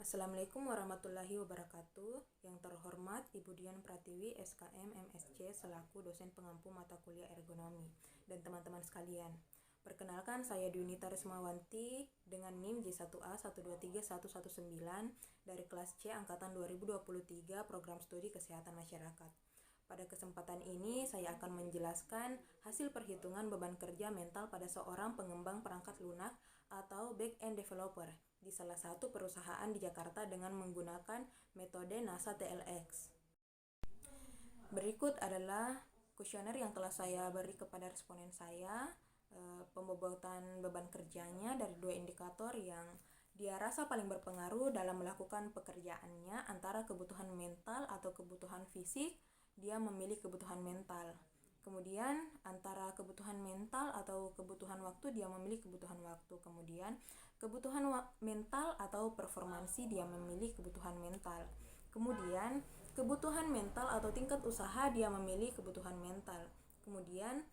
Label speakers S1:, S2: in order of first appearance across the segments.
S1: Assalamualaikum warahmatullahi wabarakatuh. Yang terhormat Ibu Dian Pratiwi, SKM, MSc, selaku dosen pengampu mata kuliah ergonomi, dan teman-teman sekalian. Perkenalkan, saya Dunita Rismawanti dengan NIM J1A123119 dari kelas C Angkatan 2023 Program Studi Kesehatan Masyarakat. Pada kesempatan ini, saya akan menjelaskan hasil perhitungan beban kerja mental pada seorang pengembang perangkat lunak atau back-end developer di salah satu perusahaan di Jakarta dengan menggunakan metode NASA TLX. Berikut adalah kuesioner yang telah saya beri kepada responden saya, pembobotan beban kerjanya dari dua indikator yang dia rasa paling berpengaruh dalam melakukan pekerjaannya, antara kebutuhan mental atau kebutuhan fisik. Dia memilih kebutuhan mental. Kemudian antara kebutuhan mental atau kebutuhan waktu, dia memilih kebutuhan waktu. Kemudian kebutuhan mental atau performansi, dia memilih kebutuhan mental. Kemudian kebutuhan mental atau tingkat usaha, dia memilih kebutuhan mental. Kemudian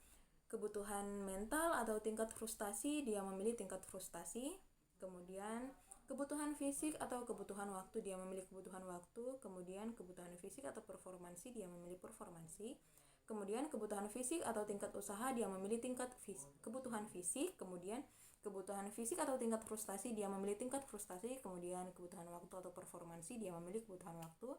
S1: kebutuhan mental atau tingkat frustasi, dia memilih tingkat frustasi. Kemudian kebutuhan fisik atau kebutuhan waktu, dia memilih kebutuhan waktu. Kemudian kebutuhan fisik atau performansi, dia memilih performansi. Kemudian kebutuhan fisik atau tingkat usaha, dia memilih kebutuhan fisik. Kemudian kebutuhan fisik atau tingkat frustasi, dia memilih tingkat frustasi. Kemudian kebutuhan waktu atau performansi, dia memilih kebutuhan waktu.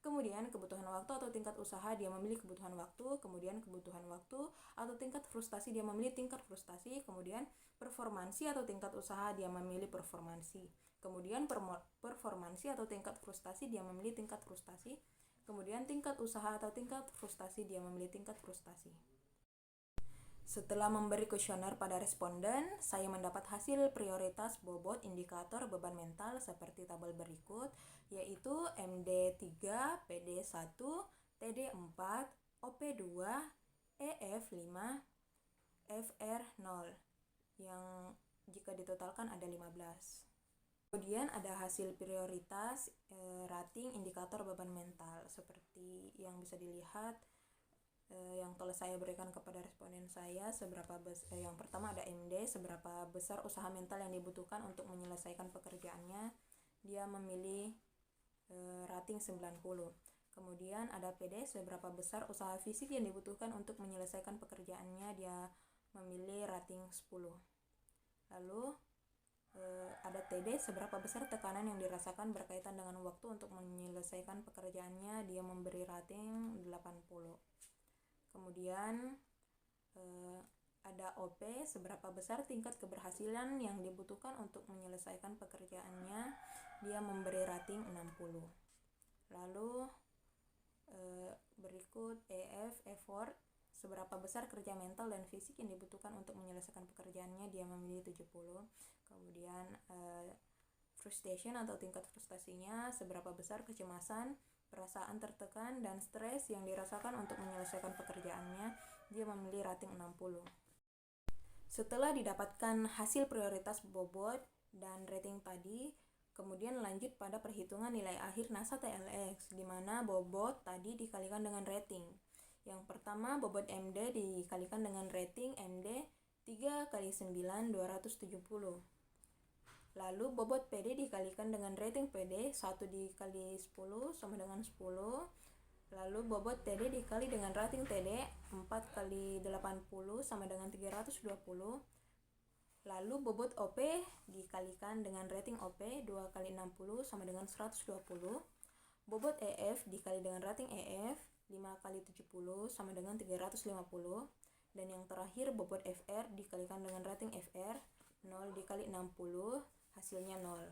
S1: Kemudian kebutuhan waktu atau tingkat usaha, dia memilih kebutuhan waktu. Kemudian kebutuhan waktu atau tingkat frustasi, dia memilih tingkat frustasi. Kemudian performansi atau tingkat usaha, dia memilih performansi. Kemudian performansi atau tingkat frustasi, dia memilih tingkat frustasi. Kemudian tingkat usaha atau tingkat frustasi, dia memilih tingkat frustasi. Setelah memberi kuesioner pada responden, saya mendapat hasil prioritas bobot indikator beban mental seperti tabel berikut, yaitu MD3, PD1, TD4, OP2, EF5, FR0, yang jika ditotalkan ada 15. Kemudian ada hasil prioritas rating indikator beban mental seperti yang bisa dilihat yang telah saya berikan kepada responden saya. Yang pertama ada MD, seberapa besar usaha mental yang dibutuhkan untuk menyelesaikan pekerjaannya. Dia memilih rating 90. Kemudian ada PD, seberapa besar usaha fisik yang dibutuhkan untuk menyelesaikan pekerjaannya. Dia memilih rating 10. Lalu ada TD, seberapa besar tekanan yang dirasakan berkaitan dengan waktu untuk menyelesaikan pekerjaannya. Dia memberi rating 80. Kemudian ada OP, seberapa besar tingkat keberhasilan yang dibutuhkan untuk menyelesaikan pekerjaannya. Dia memberi rating 60. Lalu berikut EF, effort, seberapa besar kerja mental dan fisik yang dibutuhkan untuk menyelesaikan pekerjaannya. Dia memilih 70. Kemudian frustration atau tingkat frustasinya, seberapa besar kecemasan, perasaan tertekan, dan stres yang dirasakan untuk menyelesaikan pekerjaannya. Dia memilih rating 60. Setelah didapatkan hasil prioritas bobot dan rating tadi, kemudian lanjut pada perhitungan nilai akhir NASA TLX, di mana bobot tadi dikalikan dengan rating. Yang pertama, bobot MD dikalikan dengan rating MD 3 kali 9, 270. Lalu bobot PD dikalikan dengan rating PD 1 dikali 10 sama dengan 10. Lalu bobot TD dikali dengan rating TD 4 kali 80 sama dengan 320. Lalu bobot OP dikalikan dengan rating OP 2 kali 60 sama dengan 120. Bobot EF dikali dengan rating EF 5 kali 70 sama dengan 350. Dan yang terakhir bobot FR dikalikan dengan rating FR 0 dikali 60, hasilnya 0.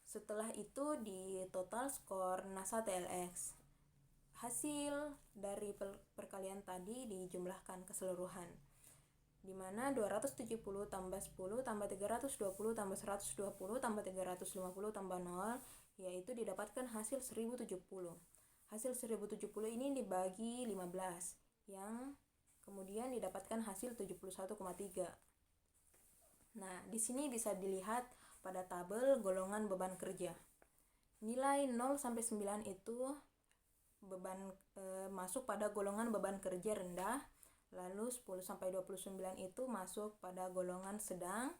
S1: Setelah itu di total skor NASA TLX. Hasil dari perkalian tadi dijumlahkan keseluruhan, di mana 270 tambah 10 tambah 320 tambah 120 tambah 350 tambah 0, yaitu didapatkan hasil 1070. Hasil 1070 ini dibagi 15, yang kemudian didapatkan hasil 71,3. Nah, di sini bisa dilihat pada tabel golongan beban kerja. Nilai 0 sampai 9 itu beban masuk pada golongan beban kerja rendah. Lalu 10 sampai 29 itu masuk pada golongan sedang.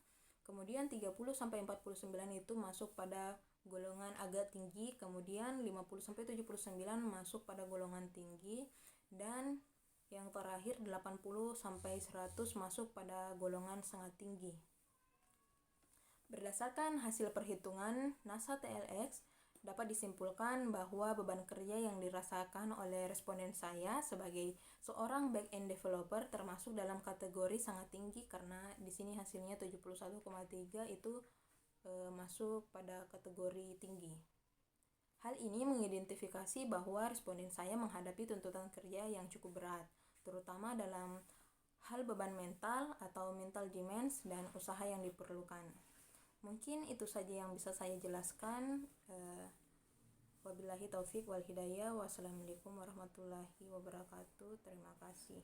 S1: Kemudian 30-49 itu masuk pada golongan agak tinggi, kemudian 50-79 masuk pada golongan tinggi, dan yang terakhir 80-100 masuk pada golongan sangat tinggi. Berdasarkan hasil perhitungan NASA TLX, dapat disimpulkan bahwa beban kerja yang dirasakan oleh responden saya sebagai seorang back-end developer termasuk dalam kategori sangat tinggi, karena di sini hasilnya 71,3 itu masuk pada kategori tinggi. Hal ini mengidentifikasi bahwa responden saya menghadapi tuntutan kerja yang cukup berat, terutama dalam hal beban mental atau mental demands dan usaha yang diperlukan. Mungkin itu saja yang bisa saya jelaskan. Wabillahi taufik wal hidayah. Wassalamualaikum warahmatullahi wabarakatuh. Terima kasih.